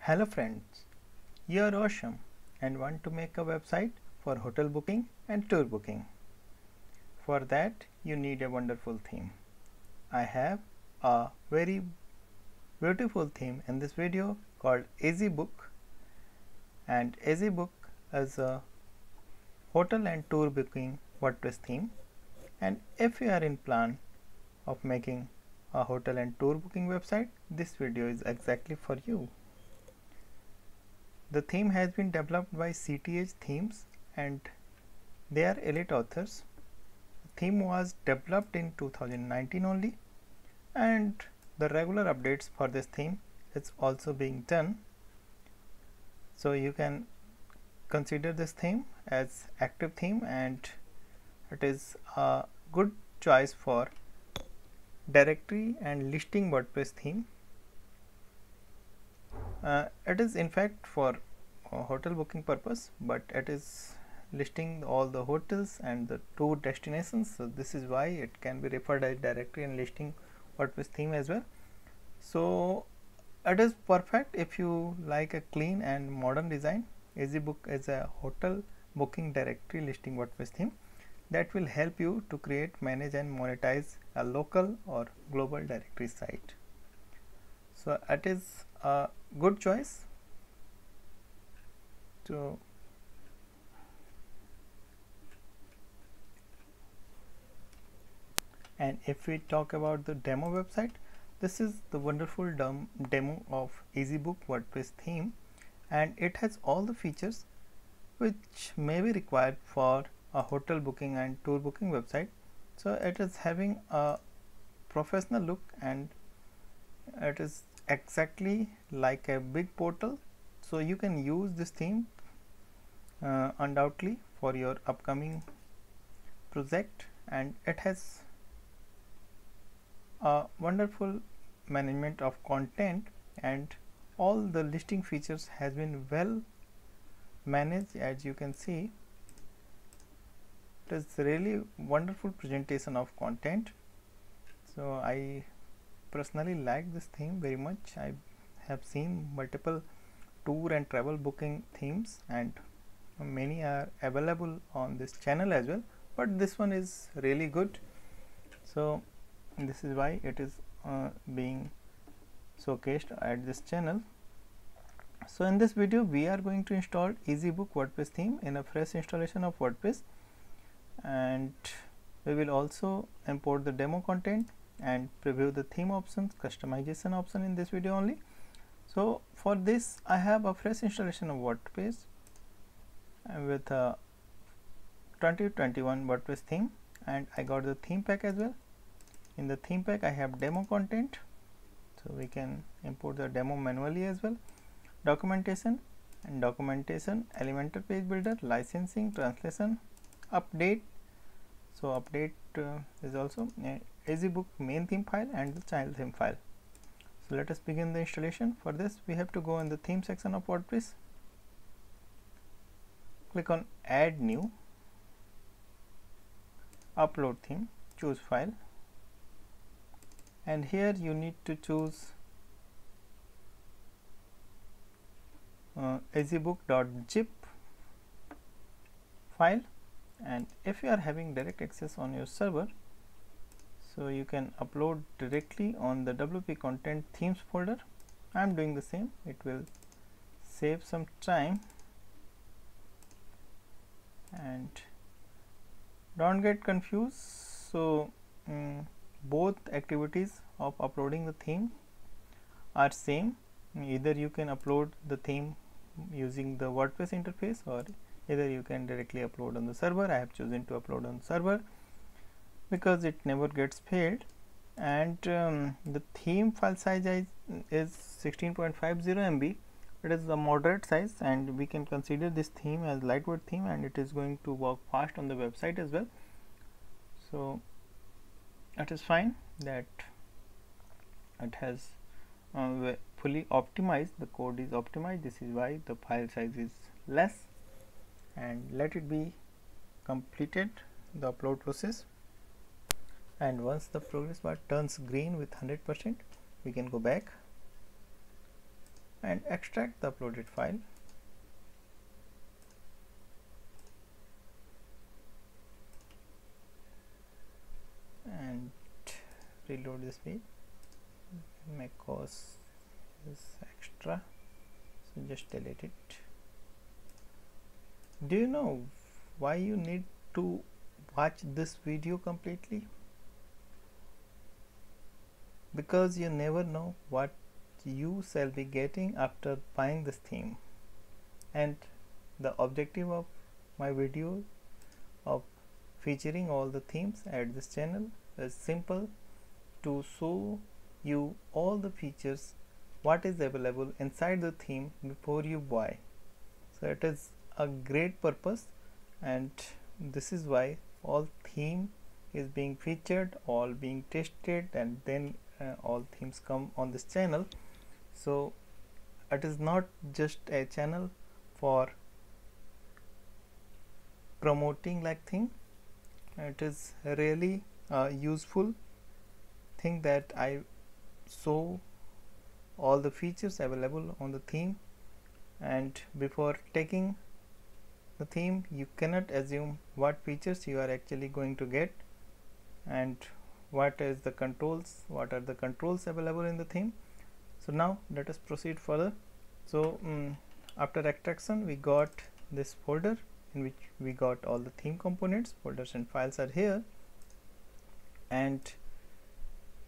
Hello friends, you are awesome and want to make a website for hotel booking and tour booking. For that you need a wonderful theme. I have a very beautiful theme in this video called EasyBook, and EasyBook is a hotel and tour booking WordPress theme. And if you are in plan of making a hotel and tour booking website, this video is exactly for you. The theme has been developed by CTH Themes and they are elite authors. The theme was developed in 2019 only, and the regular updates for this theme is also being done. So you can consider this theme as active theme, and it is a good choice for directory and listing WordPress theme. It is in fact for hotel booking purpose, but it is listing all the hotels and the tour destinations, so this is why it can be referred as directory and listing WordPress theme as well. So it is perfect if you like a clean and modern design. EasyBook is a hotel booking directory listing WordPress theme that will help you to create, manage and monetize a local or global directory site. So it is a good choice. So and if we talk about the demo website, this is the wonderful demo of EasyBook WordPress theme, and it has all the features which may be required for a hotel booking and tour booking website. So it is having a professional look and it is exactly like a big portal, so you can use this theme undoubtedly for your upcoming project, and it has a wonderful management of content and all the listing features has been well managed. As you can see, it is really wonderful presentation of content. So I personally like this theme very much. I have seen multiple tour and travel booking themes and many are available on this channel as well, but this one is really good. So this is why it is being showcased at this channel. So in this video we are going to install EasyBook WordPress theme in a fresh installation of WordPress, and we will also import the demo content and preview the theme options, customization option in this video only. So for this I have a fresh installation of WordPress with a 2021 WordPress theme, and I got the theme pack as well. In the theme pack I have demo content, so we can import the demo manually as well. Documentation and documentation, Elementor page builder, licensing, translation, update. So update is also EasyBook main theme file and the child theme file. So let us begin the installation. For this we have to go in the theme section of WordPress, click on add new, upload theme, choose file, and here you need to choose easybook.zip file, and if you are having direct access on your server, so you can upload directly on the WP content themes folder. I am doing the same. It will save some time, and don't get confused. So both activities of uploading the theme are same. Either you can upload the theme using the WordPress interface, or either you can directly upload on the server. I have chosen to upload on server because it never gets failed, and the theme file size is 16.50 MB. It is a moderate size, and we can consider this theme as lightweight theme, and it is going to work fast on the website as well. So it is fine that it has fully optimized, the code is optimized. This is why the file size is less, and let it be completed the upload process. And once the progress bar turns green with 100%, we can go back and extract the uploaded file. And reload this page. MacOS is extra, so just delete it. Do you know why you need to watch this video completely? Because you never know what you shall be getting after buying this theme. And the objective of my video of featuring all the themes at this channel is simple: to show you all the features what is available inside the theme before you buy. So it is a great purpose, and this is why all theme is being featured, all being tested, and then all themes come on this channel. So it is not just a channel for promoting like thing, it is really a useful thing that I show all the features available on the theme. And before taking the theme, you cannot assume what features you are actually going to get and what are the controls available in the theme. So now let us proceed further. So after extraction, we got this folder in which we got all the theme components. Folders and files are here, and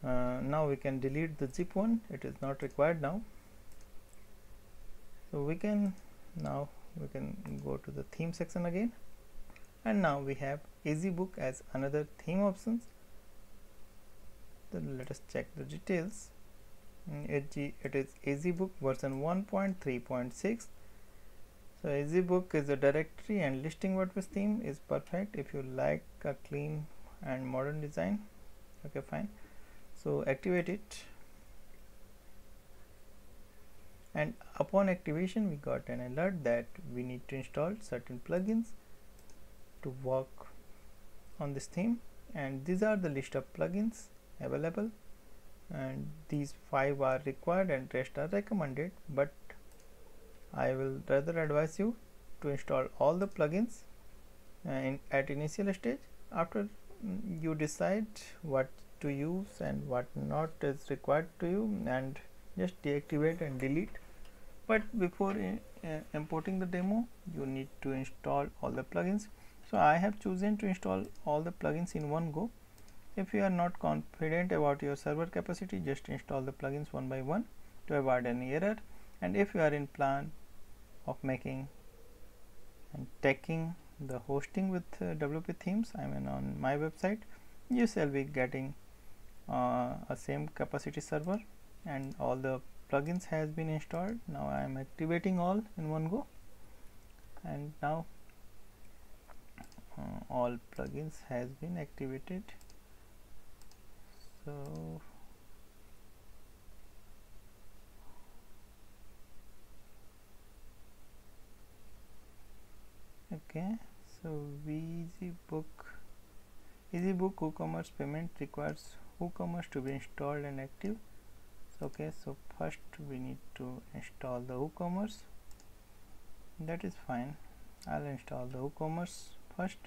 now we can delete the zip one. It is not required now. So we can go to the theme section again, and now we have EasyBook as another theme options. Then let us check the details. It is EasyBook version 1.3.6. so EasyBook is a directory and listing WordPress theme, is perfect if you like a clean and modern design. Okay, fine. So activate it, and upon activation we got an alert that we need to install certain plugins to work on this theme, and these are the list of plugins available, and these 5 are required and rest are recommended, but I will rather advise you to install all the plugins at initial stage. After you decide what to use and what not is required to you, and just deactivate and delete. But before importing the demo, you need to install all the plugins. So I have chosen to install all the plugins in one go. If you are not confident about your server capacity, just install the plugins one by one to avoid any error. And if you are in plan of making and taking the hosting with WP themes, I mean on my website, you shall be getting a same capacity server, and all the plugins has been installed. Now I am activating all in one go, and now all plugins has been activated. So okay, so EasyBook WooCommerce payment requires WooCommerce to be installed and active. So okay, so first we need to install the WooCommerce. That is fine. I'll install the WooCommerce first.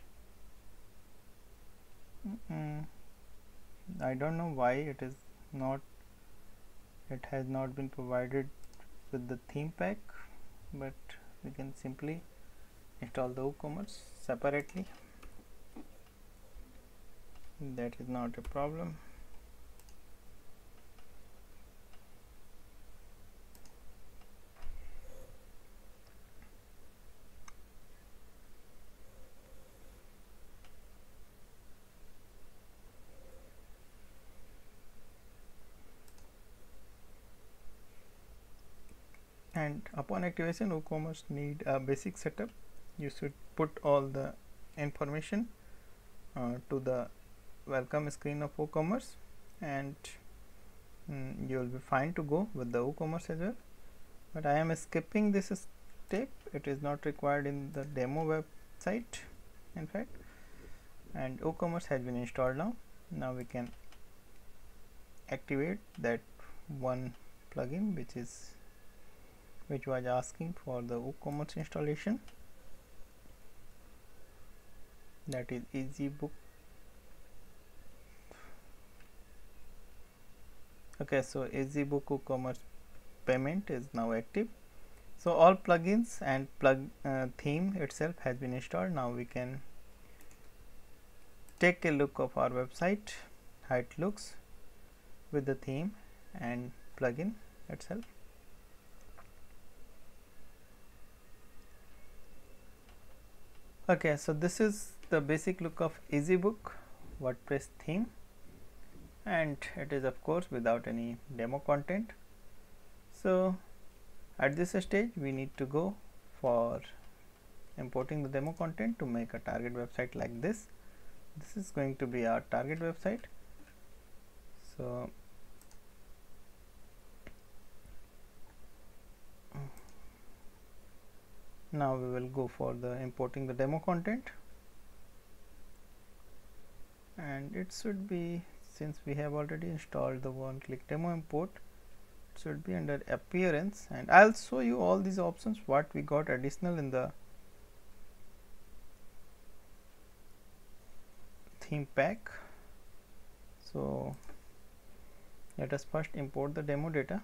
I don't know why it has not been provided with the theme pack, but we can simply install the WooCommerce separately. That is not a problem. And upon activation, WooCommerce need a basic setup. You should put all the information to the welcome screen of WooCommerce, and you will be fine to go with the WooCommerce as well. But I am skipping this step. It is not required in the demo website, in fact. And WooCommerce has been installed now. Now we can activate that one plugin, which is which was asking for the WooCommerce installation, that is EasyBook. Okay, so EasyBook WooCommerce payment is now active. So all plugins and theme itself has been installed. Now we can take a look of our website, how it looks with the theme and plugin itself. Okay, so this is the basic look of EasyBook WordPress theme, and it is of course without any demo content. So at this stage we need to go for importing the demo content to make a target website like this. This is going to be our target website. So now we will go for the importing the demo content, and it should be, since we have already installed the one-click demo import, it should be under appearance, and I'll show you all these options what we got additional in the theme pack. So let us first import the demo data.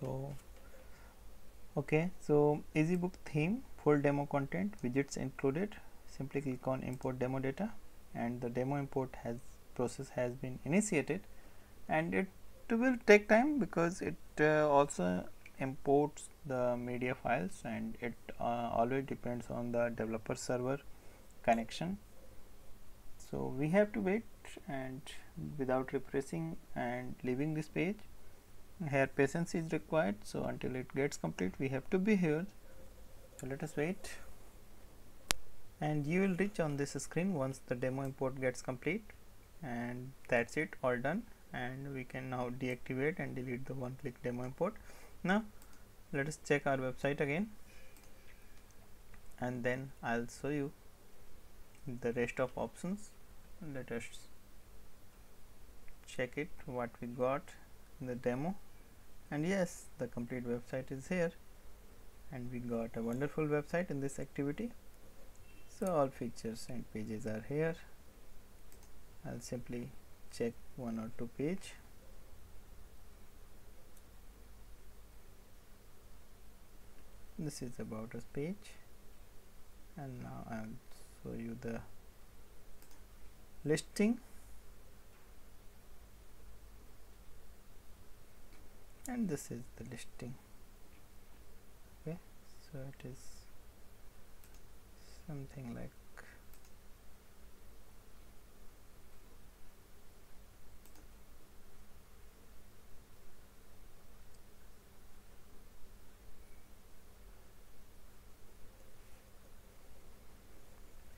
So okay, so EasyBook theme, full demo content, widgets included. Simply click on import demo data, and the demo import process has been initiated, and it will take time because it also imports the media files, and it always depends on the developer server connection. So we have to wait, and without refreshing and leaving this page. Here patience is required, so until it gets complete we have to be here. So let us wait, and you will reach on this screen once the demo import gets complete, and that's it, all done. And we can now deactivate and delete the one-click demo import. Now let us check our website again, and then I'll show you the rest of options. Let us check it what we got in the demo, and yes, the complete website is here, and we got a wonderful website in this activity. So all features and pages are here. I'll simply check one or two page. This is about us page, and now I'll show you the listing, and this is the listing. Okay, so it is something like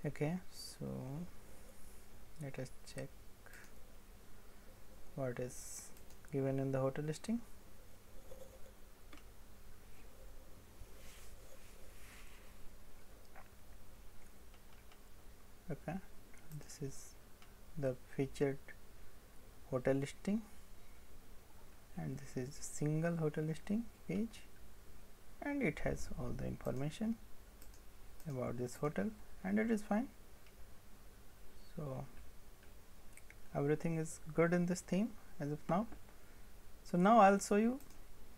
okay. So let us check what is given in the hotel listing. Okay, this is the featured hotel listing, and this is a single hotel listing page, and it has all the information about this hotel, and it is fine. So everything is good in this theme as of now. So now I'll show you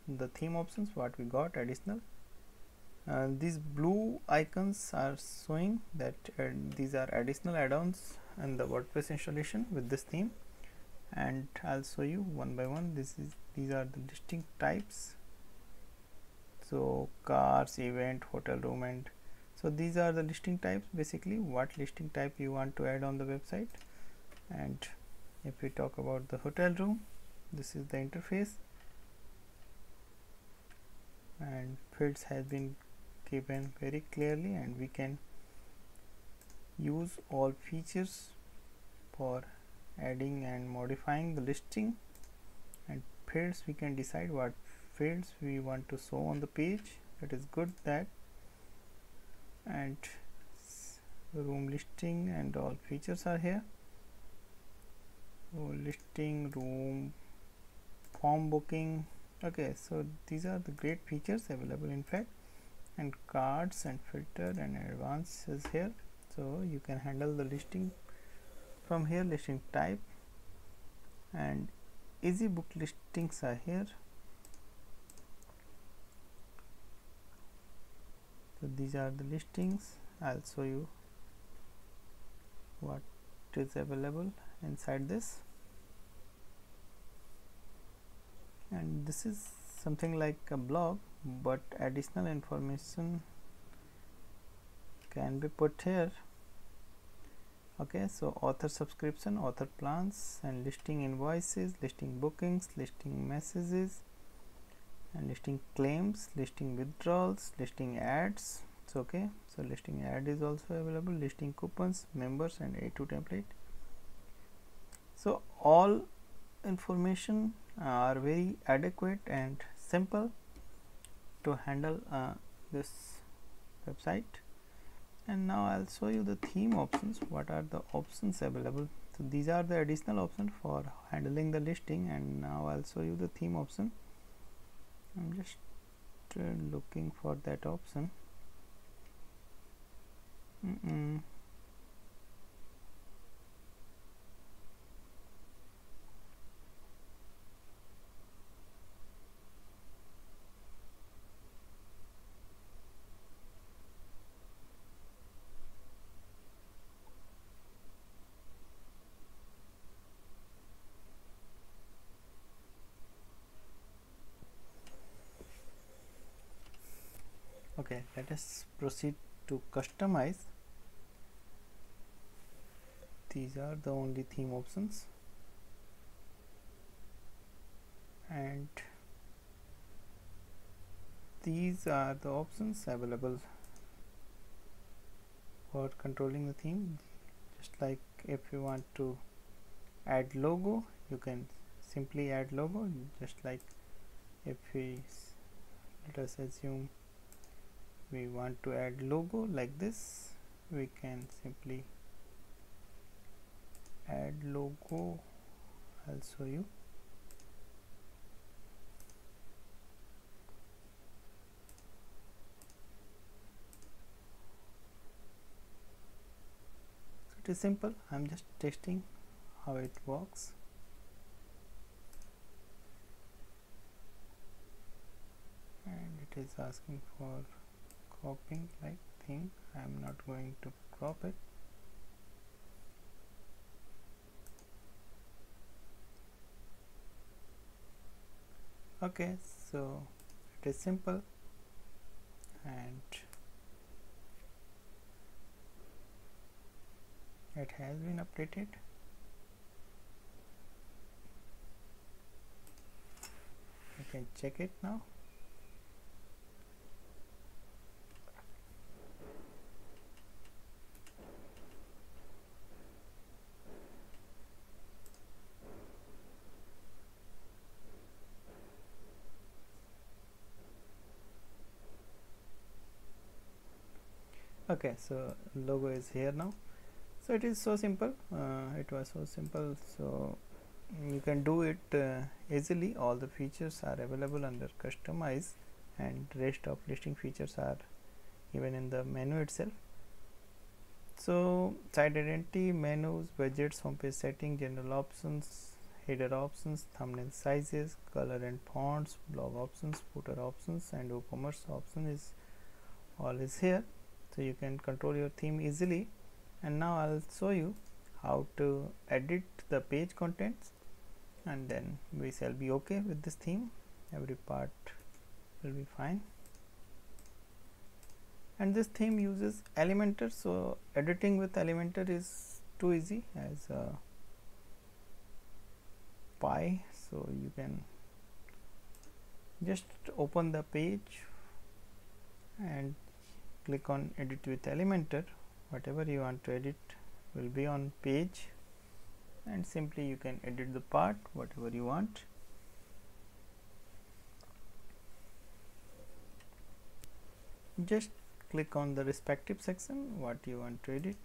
the theme options what we got additional. These blue icons are showing that these are additional add-ons in the WordPress installation with this theme, and I'll show you one by one. These are the listing types. So cars, event, hotel room, and so these are the listing types, basically what listing type you want to add on the website. And if we talk about the hotel room, this is the interface, and fields has been given very clearly, and we can use all features for adding and modifying the listing fields we can decide what fields we want to show on the page. It is good that. And room listing and all features are here. Room listing, room form booking. Okay, so these are the great features available in fact. And cards and filter and advanced is here, so you can handle the listing from here. Listing type and easy book listings are here. So these are the listings. I'll show you what is available inside this. And this is something like a blog, but additional information can be put here. Okay, so author subscription, author plans, and listing invoices, listing bookings, listing messages, and listing claims, listing withdrawals, listing ads. So okay, so listing ad is also available, listing coupons, members, and A2 template. So all information are very adequate and simple to handle this website. And now I'll show you the theme options. What are the options available? So these are the additional options for handling the listing, and now I'll show you the theme option. I'm just looking for that option. Okay, let us proceed to customize. These are the only theme options, and these are the options available for controlling the theme. Just like if you want to add logo, you can simply add logo. Just like if we, let us assume we want to add logo like this, we can simply add logo. I'll show you. So it is simple. I'm just testing how it works. And it is asking for cropping like thing. I'm not going to crop it. Okay, so it is simple, and it has been updated. You can check it now. Okay, so logo is here now. So it is so simple. It was so simple, so you can do it easily. All the features are available under customize, and rest of listing features are even in the menu itself. So site identity, menus, budgets, homepage setting, general options, header options, thumbnail sizes, color and fonts, blog options, footer options, and WooCommerce option is all is here. So you can control your theme easily. And now I'll show you how to edit the page contents, and then we shall be okay with this theme. Every part will be fine. And this theme uses Elementor, so editing with Elementor is too easy as pie. So you can just open the page and click on edit with Elementor. Whatever you want to edit will be on page, and simply you can edit the part whatever you want. just click on the respective section what you want to edit,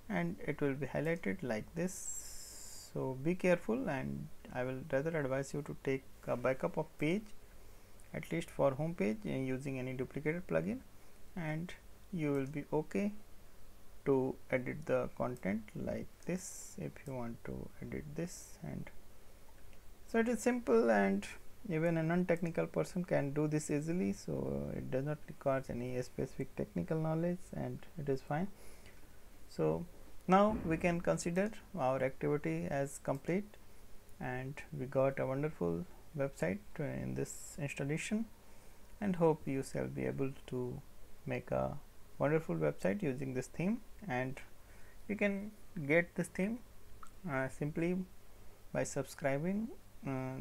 and it will be highlighted like this. So be careful, and I will rather advise you to take a backup of page, at least for home page, using any duplicated plugin, and you will be okay to edit the content like this if you want to edit this. And so it is simple, and even a non-technical person can do this easily, so it does not require any specific technical knowledge, and it is fine. So now we can consider our activity as complete, and we got a wonderful website in this installation, and hope you shall be able to make a wonderful website using this theme. And you can get this theme simply by subscribing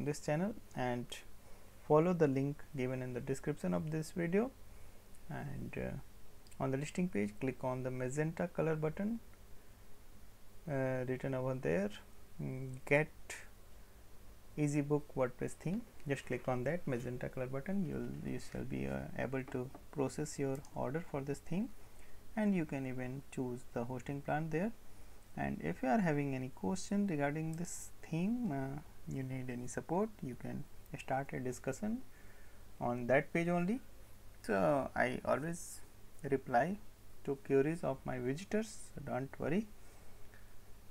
this channel and follow the link given in the description of this video, and on the listing page click on the magenta color button written over there, get EasyBook WordPress theme. Just click on that magenta color button, you shall be able to process your order for this theme, and you can even choose the hosting plan there. And if you are having any question regarding this theme, you need any support, you can start a discussion on that page only. So I always reply to queries of my visitors, so don't worry.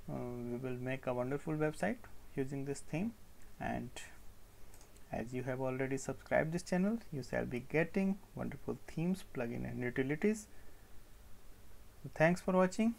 We will make a wonderful website using this theme, and as you have already subscribed this channel, you shall be getting wonderful themes, plugin and utilities. So thanks for watching.